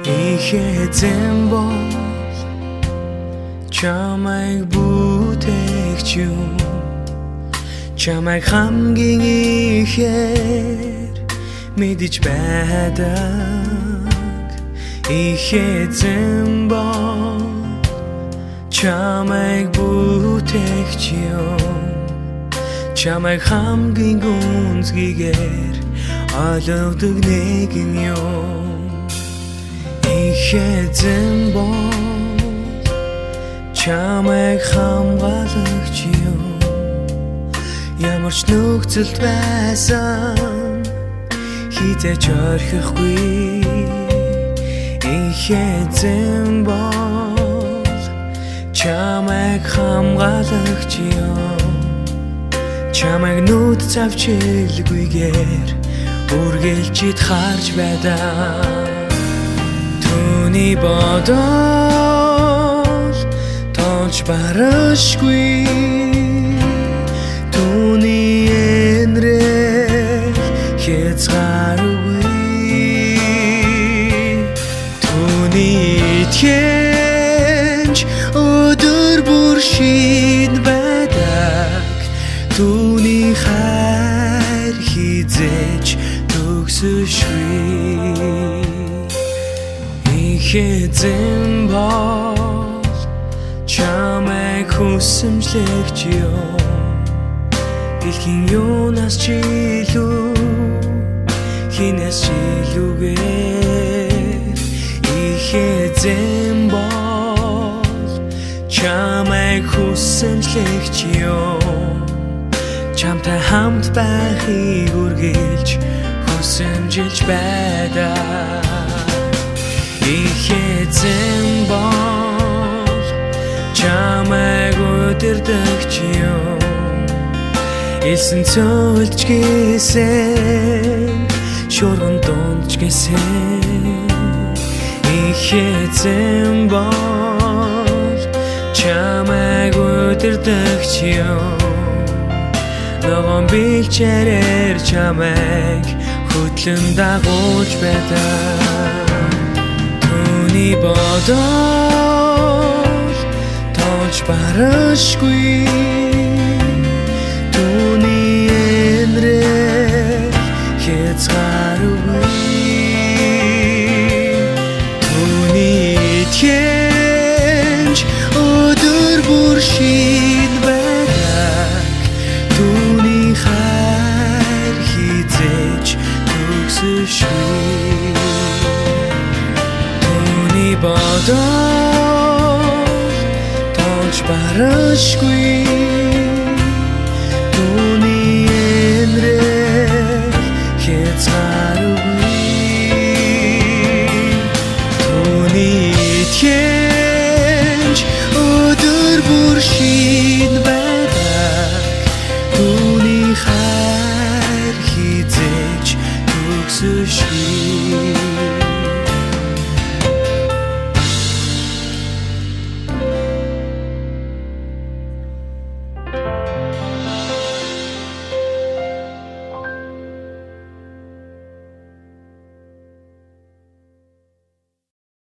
Ихэзэн бол чамайг бүтээгч юм чамайг хамгийн ихээр мэдэж байдаг Ихэзэн бол чамайг бүтээгч юм чамайг хамгийн гүнзгийгээр ойлгодог нэгэн юм Ихэзэн бол чамайг хамгаалагч юм ямар ч нөхцөлд байсан хизээч орхихгүй Ихэзэн бол чамайг хамгаалагч юм чамайг нүд цавчилгүйгээр үргэлжид харж байдаг Түүний бодол тоолж барашгүй Түүний энрэл хязгааргүй Түүний итгэж өдөр бүр шин байдаг Түүний хайр хизээч төгсөшгүй Ихэзэн бол чамайг хүсэмжлэгч юм Дэлхийн юунаас ч илүү хинээс ч илүүгээр Ихэзэн бол чамайг хүсэмжлэгч юм Чамтай хамт байхыг үргэлж хүсэмжилж байдаг Ихэзэн бол чамайг удирдагч юм Элсэн цөөлж гээсэн шуурган дундж гээсэн Ихэзэн бол чамайг удирдагч юм Ногоон бэлчээрээр чамайг хөтлөн дагуулж байдаг Түүний бодол тоолж барашгүй Түүний энрэл хязгааргүй Түүний итгэж өдөр бүр шин байдаг Түүний хайр хизээч төгсөшгүй Түүний бодол тоолж барашгүй